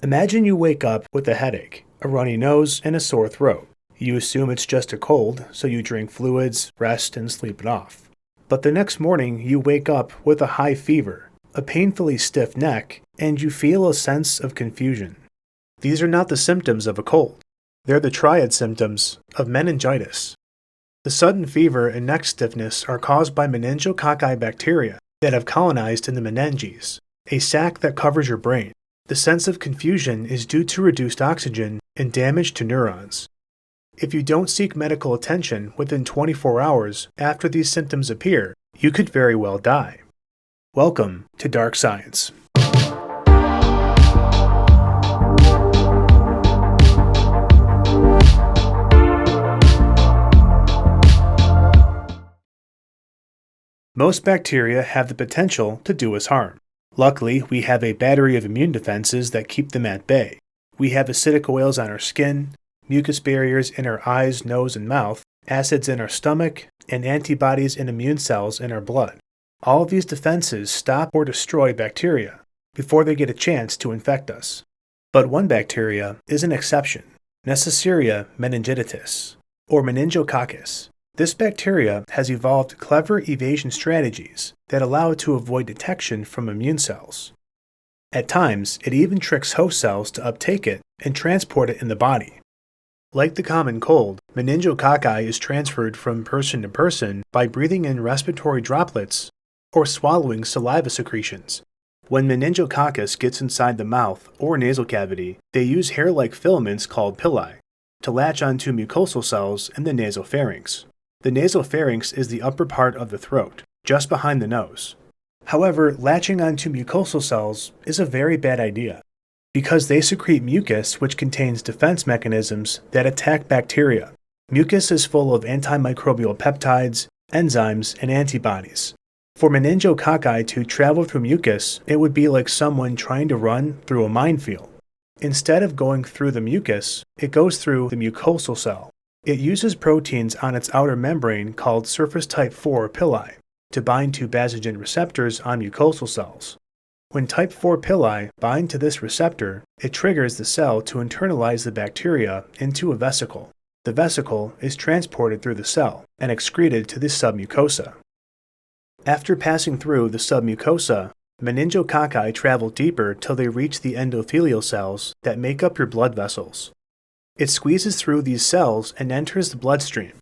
Imagine you wake up with a headache, a runny nose, and a sore throat. You assume it's just a cold, so you drink fluids, rest, and sleep it off. But the next morning, you wake up with a high fever, a painfully stiff neck, and you feel a sense of confusion. These are not the symptoms of a cold. They're the triad symptoms of meningitis. The sudden fever and neck stiffness are caused by meningococci bacteria that have colonized in the meninges, a sac that covers your brain. The sense of confusion is due to reduced oxygen and damage to neurons. If you don't seek medical attention within 24 hours after these symptoms appear, you could very well die. Welcome to Dark Science. Most bacteria have the potential to do us harm. Luckily, we have a battery of immune defenses that keep them at bay. We have acidic oils on our skin, mucus barriers in our eyes, nose, and mouth, acids in our stomach, and antibodies and immune cells in our blood. All of these defenses stop or destroy bacteria before they get a chance to infect us. But one bacteria is an exception, Neisseria meningitis, or meningococcus. This bacteria has evolved clever evasion strategies that allow it to avoid detection from immune cells. At times, it even tricks host cells to uptake it and transport it in the body. Like the common cold, meningococci is transferred from person to person by breathing in respiratory droplets or swallowing saliva secretions. When meningococcus gets inside the mouth or nasal cavity, they use hair-like filaments called villi to latch onto mucosal cells in the nasopharynx. The nasopharynx is the upper part of the throat, just behind the nose. However, latching onto mucosal cells is a very bad idea, because they secrete mucus which contains defense mechanisms that attack bacteria. Mucus is full of antimicrobial peptides, enzymes, and antibodies. For meningococci to travel through mucus, it would be like someone trying to run through a minefield. Instead of going through the mucus, it goes through the mucosal cell. It uses proteins on its outer membrane called surface type 4 pili to bind to basogen receptors on mucosal cells. When type 4 pili bind to this receptor, it triggers the cell to internalize the bacteria into a vesicle. The vesicle is transported through the cell and excreted to the submucosa. After passing through the submucosa, meningococci travel deeper till they reach the endothelial cells that make up your blood vessels. It squeezes through these cells and enters the bloodstream.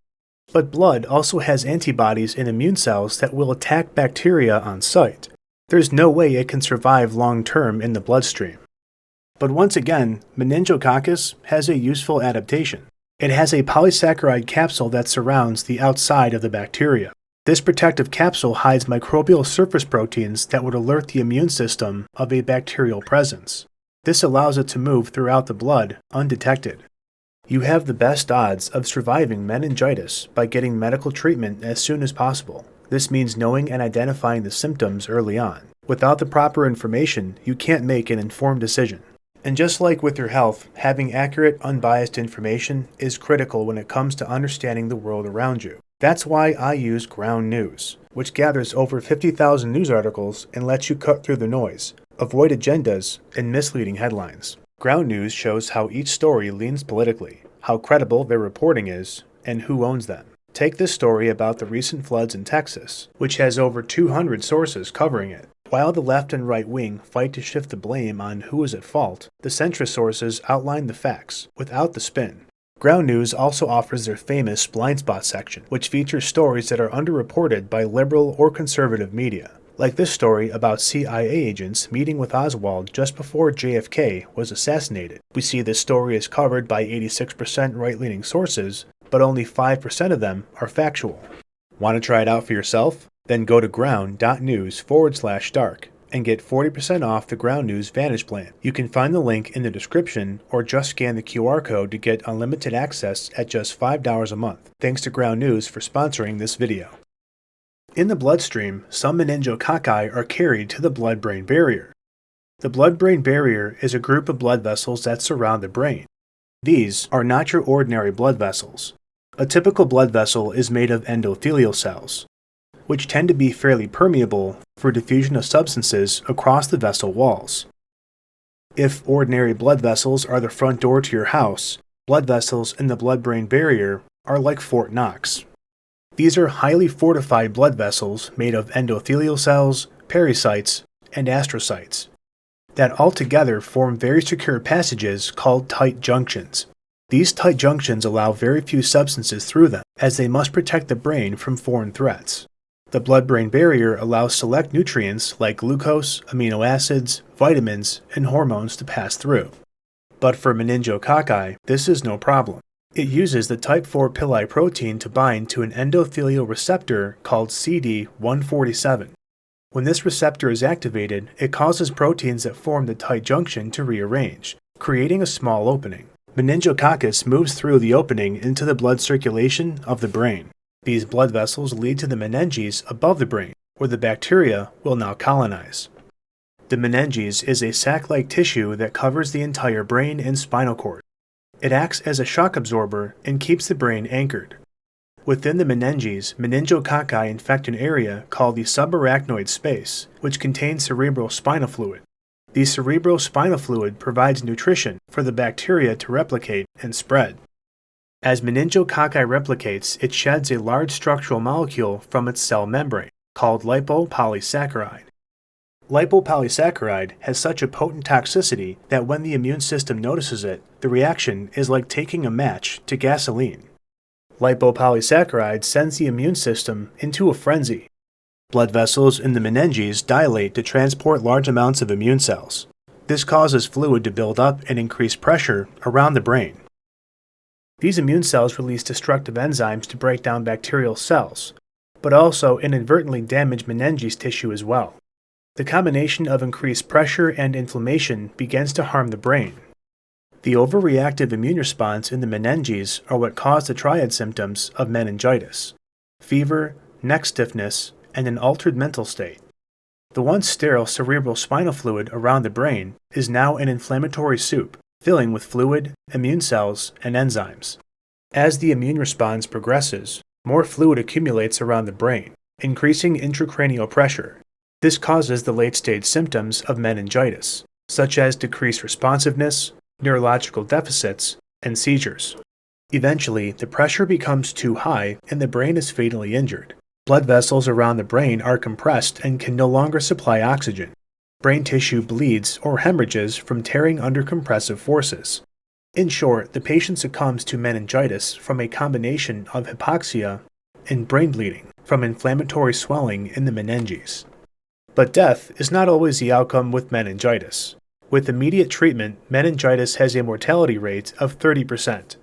But blood also has antibodies and immune cells that will attack bacteria on sight. There's no way it can survive long-term in the bloodstream. But once again, meningococcus has a useful adaptation. It has a polysaccharide capsule that surrounds the outside of the bacteria. This protective capsule hides microbial surface proteins that would alert the immune system of a bacterial presence. This allows it to move throughout the blood undetected. You have the best odds of surviving meningitis by getting medical treatment as soon as possible. This means knowing and identifying the symptoms early on. Without the proper information, you can't make an informed decision. And just like with your health, having accurate, unbiased information is critical when it comes to understanding the world around you. That's why I use Ground News, which gathers over 50,000 news articles and lets you cut through the noise, avoid agendas, and misleading headlines. Ground News shows how each story leans politically, how credible their reporting is, and who owns them. Take this story about the recent floods in Texas, which has over 200 sources covering it. While the left and right wing fight to shift the blame on who is at fault, the centrist sources outline the facts, without the spin. Ground News also offers their famous blind spot section, which features stories that are underreported by liberal or conservative media. Like this story about CIA agents meeting with Oswald just before JFK was assassinated. We see this story is covered by 86% right-leaning sources, but only 5% of them are factual. Want to try it out for yourself? Then go to ground.news/dark and get 40% off the Ground News Vantage plan. You can find the link in the description or just scan the QR code to get unlimited access at just $5 a month. Thanks to Ground News for sponsoring this video. In the bloodstream, some meningococci are carried to the blood-brain barrier. The blood-brain barrier is a group of blood vessels that surround the brain. These are not your ordinary blood vessels. A typical blood vessel is made of endothelial cells, which tend to be fairly permeable for diffusion of substances across the vessel walls. If ordinary blood vessels are the front door to your house, blood vessels in the blood-brain barrier are like Fort Knox. These are highly fortified blood vessels made of endothelial cells, pericytes, and astrocytes that altogether form very secure passages called tight junctions. These tight junctions allow very few substances through them, as they must protect the brain from foreign threats. The blood-brain barrier allows select nutrients like glucose, amino acids, vitamins, and hormones to pass through. But for meningococci, this is no problem. It uses the type 4 pili protein to bind to an endothelial receptor called CD147. When this receptor is activated, it causes proteins that form the tight junction to rearrange, creating a small opening. Meningococcus moves through the opening into the blood circulation of the brain. These blood vessels lead to the meninges above the brain, where the bacteria will now colonize. The meninges is a sac-like tissue that covers the entire brain and spinal cord. It acts as a shock absorber and keeps the brain anchored. Within the meninges, meningococci infect an area called the subarachnoid space, which contains cerebral spinal fluid. The cerebral spinal fluid provides nutrition for the bacteria to replicate and spread. As meningococci replicates, it sheds a large structural molecule from its cell membrane, called lipopolysaccharide. Lipopolysaccharide has such a potent toxicity that when the immune system notices it, the reaction is like taking a match to gasoline. Lipopolysaccharide sends the immune system into a frenzy. Blood vessels in the meninges dilate to transport large amounts of immune cells. This causes fluid to build up and increase pressure around the brain. These immune cells release destructive enzymes to break down bacterial cells, but also inadvertently damage meninges tissue as well. The combination of increased pressure and inflammation begins to harm the brain. The overreactive immune response in the meninges are what cause the triad symptoms of meningitis: fever, neck stiffness, and an altered mental state. The once sterile cerebral spinal fluid around the brain is now an inflammatory soup, filling with fluid, immune cells, and enzymes. As the immune response progresses, more fluid accumulates around the brain, increasing intracranial pressure. This causes the late-stage symptoms of meningitis, such as decreased responsiveness, neurological deficits, and seizures. Eventually, the pressure becomes too high and the brain is fatally injured. Blood vessels around the brain are compressed and can no longer supply oxygen. Brain tissue bleeds or hemorrhages from tearing under compressive forces. In short, the patient succumbs to meningitis from a combination of hypoxia and brain bleeding from inflammatory swelling in the meninges. But death is not always the outcome with meningitis. With immediate treatment, meningitis has a mortality rate of 30%.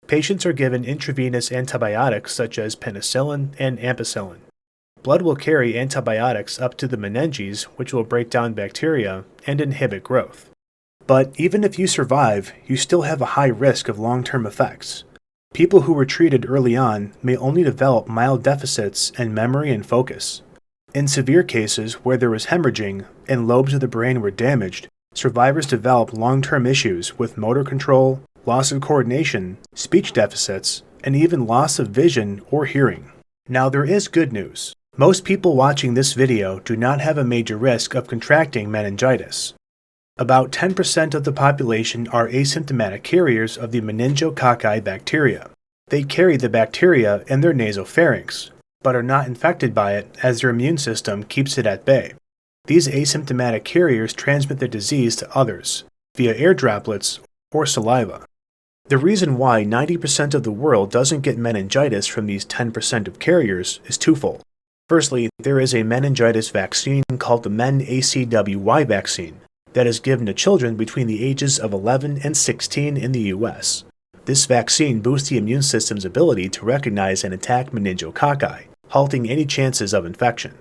Patients are given intravenous antibiotics such as penicillin and ampicillin. Blood will carry antibiotics up to the meninges, which will break down bacteria and inhibit growth. But even if you survive, you still have a high risk of long-term effects. People who were treated early on may only develop mild deficits in memory and focus. In severe cases where there was hemorrhaging and lobes of the brain were damaged, survivors develop long-term issues with motor control, loss of coordination, speech deficits, and even loss of vision or hearing. Now there is good news. Most people watching this video do not have a major risk of contracting meningitis. About 10% of the population are asymptomatic carriers of the meningococci bacteria. They carry the bacteria in their nasopharynx, but are not infected by it as their immune system keeps it at bay. These asymptomatic carriers transmit the disease to others via air droplets or saliva. The reason why 90% of the world doesn't get meningitis from these 10% of carriers is twofold. Firstly, there is a meningitis vaccine called the MenACWY vaccine that is given to children between the ages of 11 and 16 in the US. This vaccine boosts the immune system's ability to recognize and attack meningococci, halting any chances of infection.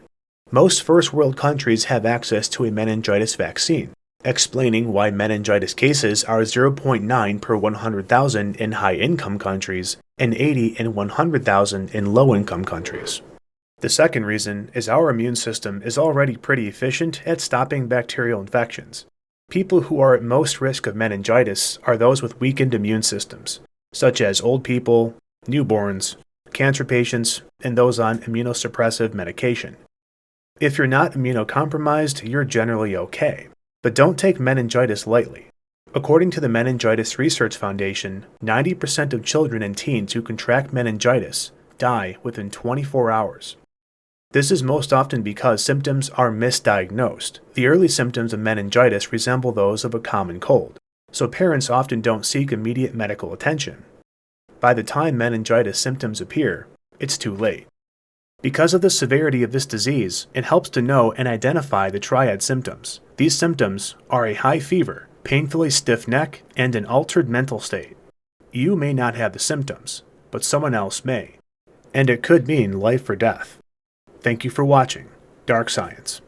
Most first world countries have access to a meningitis vaccine, explaining why meningitis cases are 0.9 per 100,000 in high-income countries and 80 in 100,000 in low-income countries. The second reason is our immune system is already pretty efficient at stopping bacterial infections. People who are at most risk of meningitis are those with weakened immune systems, such as old people, newborns, cancer patients, and those on immunosuppressive medication. If you're not immunocompromised, you're generally okay. But don't take meningitis lightly. According to the Meningitis Research Foundation, 90% of children and teens who contract meningitis die within 24 hours. This is most often because symptoms are misdiagnosed. The early symptoms of meningitis resemble those of a common cold, so parents often don't seek immediate medical attention. By the time meningitis symptoms appear, it's too late. Because of the severity of this disease, it helps to know and identify the triad symptoms. These symptoms are a high fever, painfully stiff neck, and an altered mental state. You may not have the symptoms, but someone else may. And it could mean life or death. Thank you for watching Dark Science.